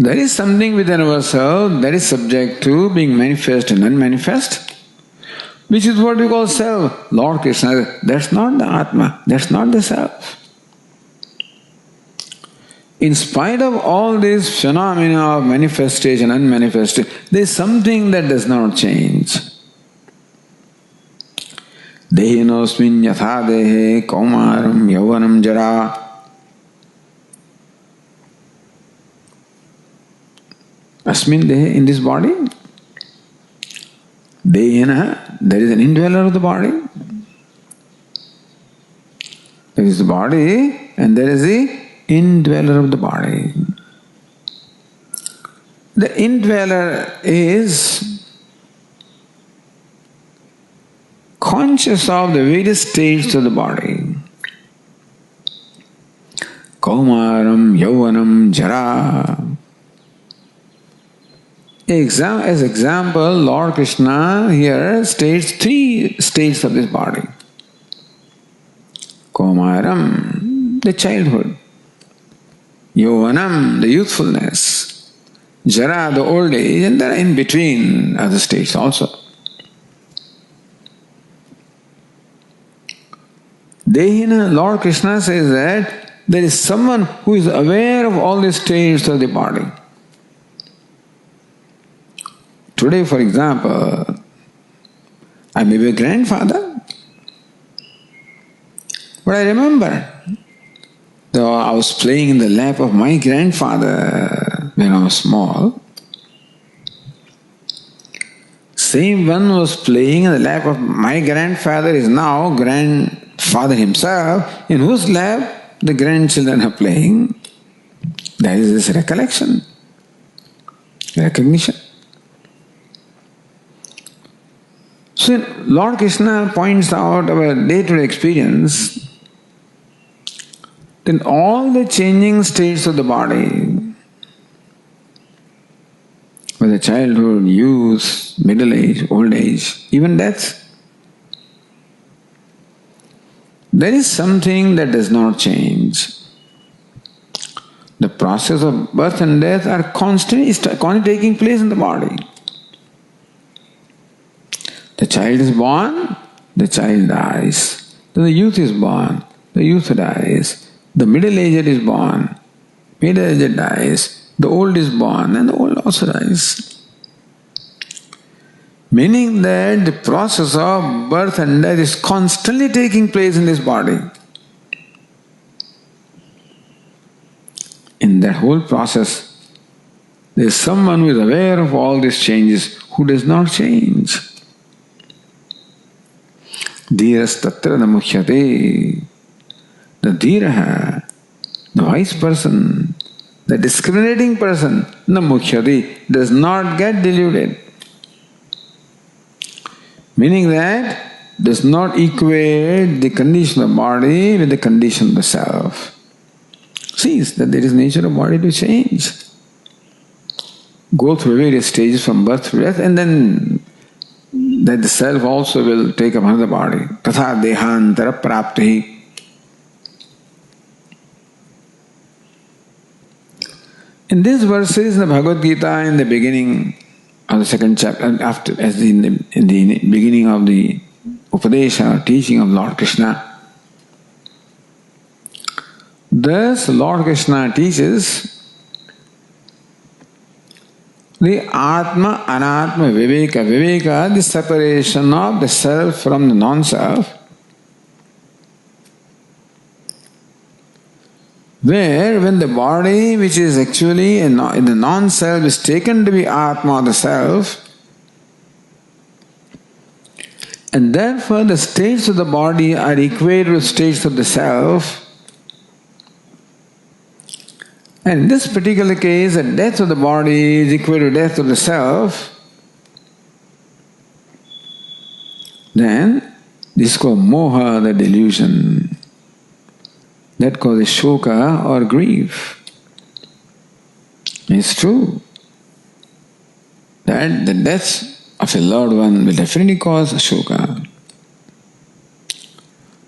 There is something within ourselves that is subject to being manifest and unmanifest, which is what we call self. Lord Krishna, that's not the ātmā, that's not the self. In spite of all these phenomena of manifestation and unmanifestation, there is something that does not change. Dehinosmin yatha dehe kaumaram yauvanam jara. Asmin dehe, in this body. Dehena, there is an indweller of the body. There is the body and there is the indweller of the body. The indweller is conscious of the various states of the body. Kaumaram, yauvanam, jara. As example, Lord Krishna here states 3 states of this body. Kaumaram, the childhood. Yauvanam, the youthfulness. Jara, the old age, and there are in between other states also. Dehina, Lord Krishna says that there is someone who is aware of all the states of the body. Today, for example, I may be a grandfather, but I remember So I was playing in the lap of my grandfather when I was small. Same one was playing in the lap of my grandfather is now grandfather himself, in whose lap the grandchildren are playing. That is this recollection, recognition. So Lord Krishna points out our day-to-day experience. Then all the changing states of the body, whether childhood, youth, middle age, old age, even death, there is something that does not change. The process of birth and death are constantly taking place in the body. The child is born, the child dies. Then the youth is born, the youth dies. The middle-aged is born, middle-aged dies, the old is born, and the old also dies. Meaning that the process of birth and death is constantly taking place in this body. In that whole process, there is someone who is aware of all these changes, who does not change. Dhiras tatra namuhyate. The dhiraha, the wise person, the discriminating person, namukhyati, does not get deluded. Meaning that does not equate the condition of the body with the condition of the self. Sees that there is nature of body to change. Go through various stages from birth to death, and then that the self also will take up another body. Tatha dehantara prapti. In these verses in the Bhagavad Gita, in the beginning of the second chapter, in the beginning of the Upadesha, teaching of Lord Krishna, thus Lord Krishna teaches the ātmā, anātma, viveka, the separation of the self from the non-self, where when the body, which is actually in the non-self, is taken to be ātmā, the self, and therefore the states of the body are equated with states of the self. And in this particular case, the death of the body is equal to death of the self. Then this is called moha, the delusion. That causes shoka or grief. It's true that the death of a loved one will definitely cause shoka.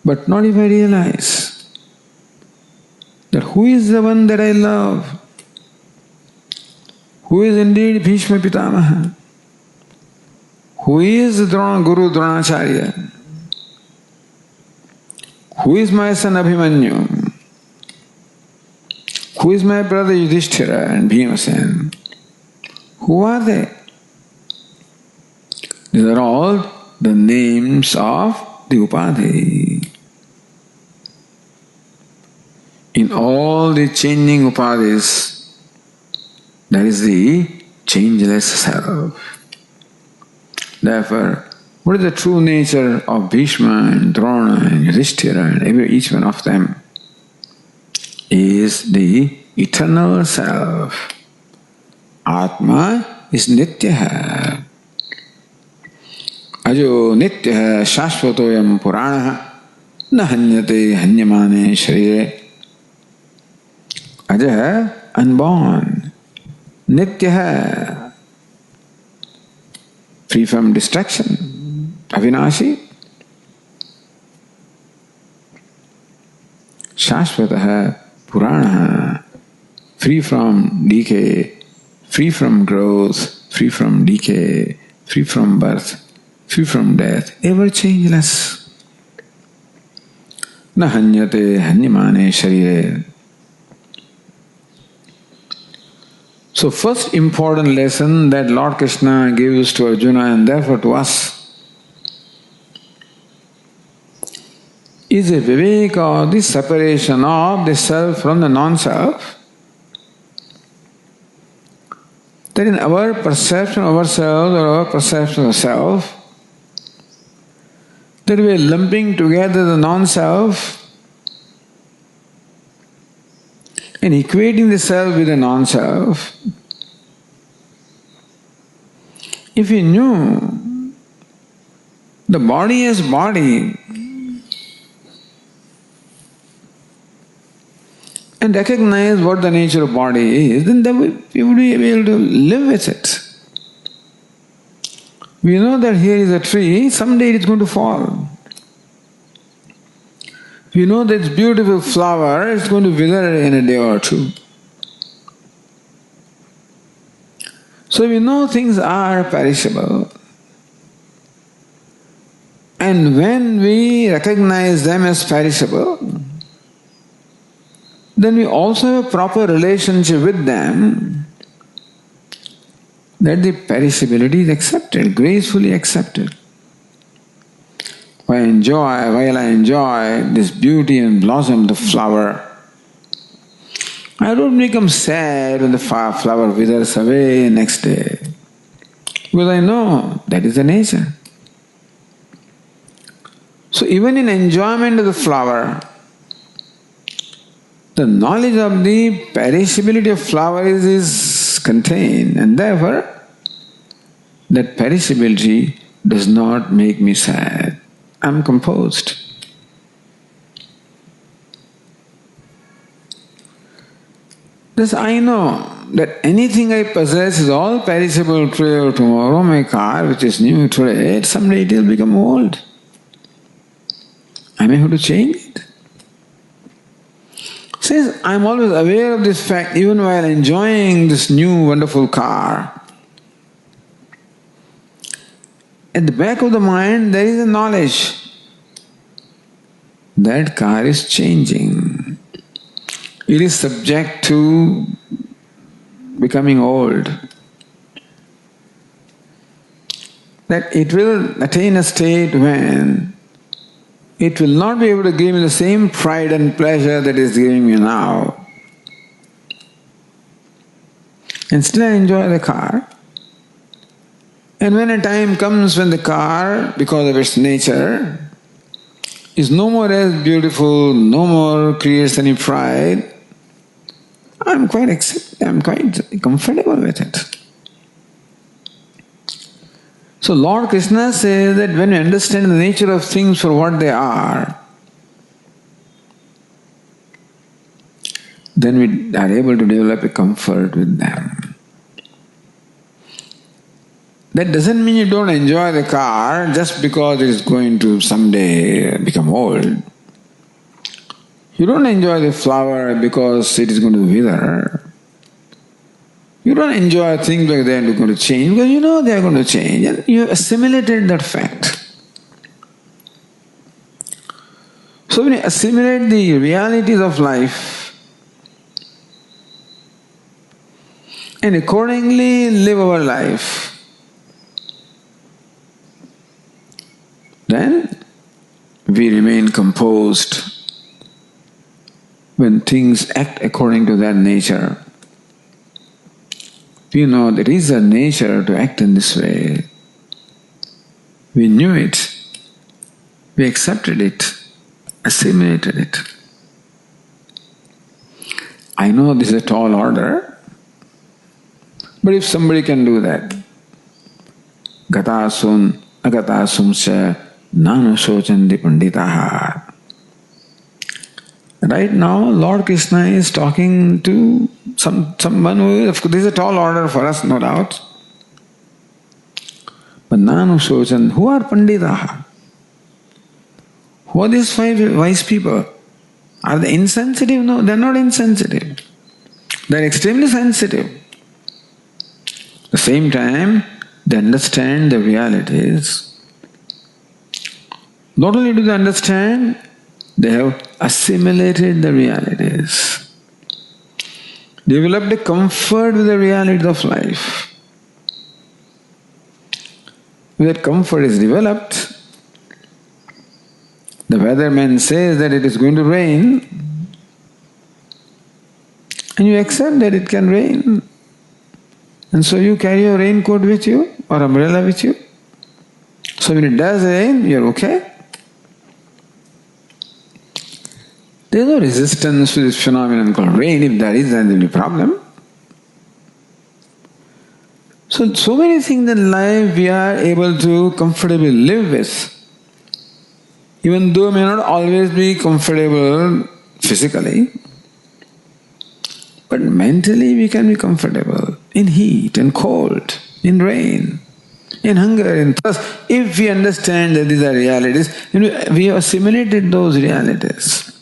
But not if I realize that who is the one that I love? Who is indeed Bhishma Pitamaha? Who is Guru Dronacharya? Who is my son Abhimanyu? Who is my brother Yudhishthira and Bhimasen? Who are they? These are all the names of the Upadhi. In all the changing Upadhis, there is the changeless self. Therefore, what is the true nature of Bhishma and Drona and Yudhishthira and each one of them? Is the eternal self. ātmā is nityaha. Ajo nityaha shashvatoyam purānaha na hanyate hanyamane sharire. Aja, unborn. Nityaha, free from destruction. Avinashi. Shashvataha Purana, free from decay, free from growth, free from decay, free from birth, free from death, ever changeless. Na hanyate hanyamane sharire. So first important lesson that Lord Krishna gives to Arjuna and therefore to us is a viveka, the separation of the self from the non-self. That in our perception of ourselves or our perception of self, that we are lumping together the non-self and equating the self with the non-self. If we knew the body as body and recognize what the nature of body is, then we would be able to live with it. We know that here is a tree, someday it is going to fall. We know that this beautiful flower is going to wither in a day or two. So we know things are perishable. And when we recognize them as perishable, then we also have a proper relationship with them, that the perishability is accepted, gracefully accepted. While I enjoy this beauty and blossom, the flower, I don't become sad when the flower withers away next day, because I know that is the nature. So even in enjoyment of the flower, the knowledge of the perishability of flowers is contained, and therefore that perishability does not make me sad. I am composed. Thus I know that anything I possess is all perishable today or tomorrow. My car, which is new today, someday it will become old. I may have to change it. Says, I am always aware of this fact even while enjoying this new wonderful car. At the back of the mind there is a knowledge that car is changing. It is subject to becoming old. That it will attain a state when it will not be able to give me the same pride and pleasure that is giving me now. And still I enjoy the car. And when a time comes when the car, because of its nature, is no more as beautiful, no more creates any pride, I'm quite comfortable with it. So Lord Krishna says that when we understand the nature of things for what they are, then we are able to develop a comfort with them. That doesn't mean you don't enjoy the car just because it is going to someday become old. You don't enjoy the flower because it is going to wither. You don't enjoy things like they are going to change because you know they are going to change, and you have assimilated that fact. So when you assimilate the realities of life and accordingly live our life, then we remain composed when things act according to that nature. We know there is a nature to act in this way. We knew it. We accepted it, assimilated it. I know this is a tall order, but if somebody can do that, gatāsun, agatāsumsya, nānu sochandi panditaha. Right now, Lord Krishna is talking to someone who, of course, this is a tall order for us, no doubt. But nānu sochan, who are panditaha? Who are these five wise people? Are they insensitive? No, they are not insensitive. They are extremely sensitive. At the same time, they understand the realities. Not only do they understand, they have assimilated the realities. Developed a comfort with the reality of life. When that comfort is developed, The weatherman says that it is going to rain, and you accept that it can rain. And so you carry your raincoat with you or umbrella with you. So when it does rain, you're okay. There is no resistance to this phenomenon called rain. If there is, then there will be a problem. So many things in life we are able to comfortably live with. Even though may not always be comfortable physically, but mentally we can be comfortable in heat and cold, in rain, in hunger, in thirst. If we understand that these are realities, we have assimilated those realities.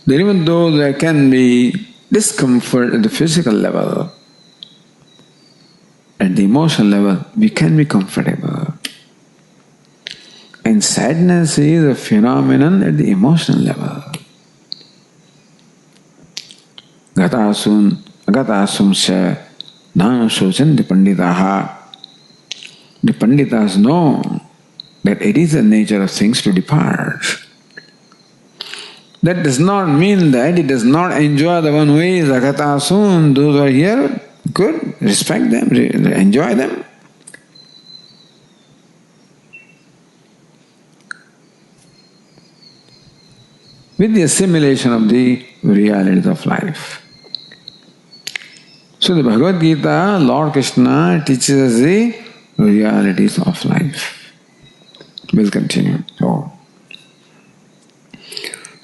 Then even though there can be discomfort at the physical level, at the emotional level, we can be comfortable. And sadness is a phenomenon at the emotional level. Agatasumsya na shochanti panditaha. The panditas know that it is the nature of things to depart. That does not mean that it does not enjoy the one who is agatasum. Those who are here, good, respect them, enjoy them. With the assimilation of the realities of life. So the Bhagavad Gita, Lord Krishna teaches us the realities of life. We'll continue.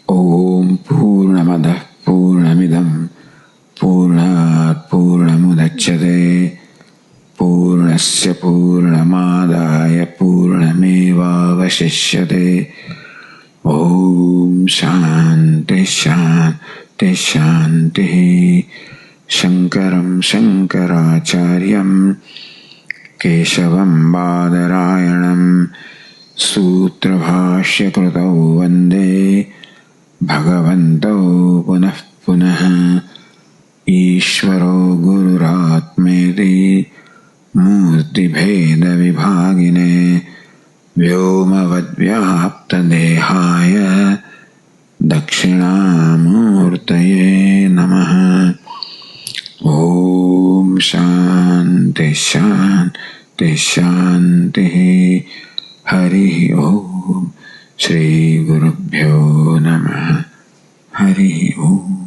Om Purnamadah Purnamidam Purnat Purnamudachyate Purnasya Purnamadaya Purnameva Vashishyate. Om Shanti Shanti Shanti. Shankaram Shankaracharyam Keshavam Badarayanam Sutra Bhashya Krutau Vande Bhagavanto Punah Punah Ishvaro Gururatmeti Murti Bheda Vibhagine Vyomavad Vyapta Dehaya Dakshinamurtaye Namaha. Om Shanti Shanti Shanti. Hari Om. Shri Gurubhyo Namaha. Hari Om.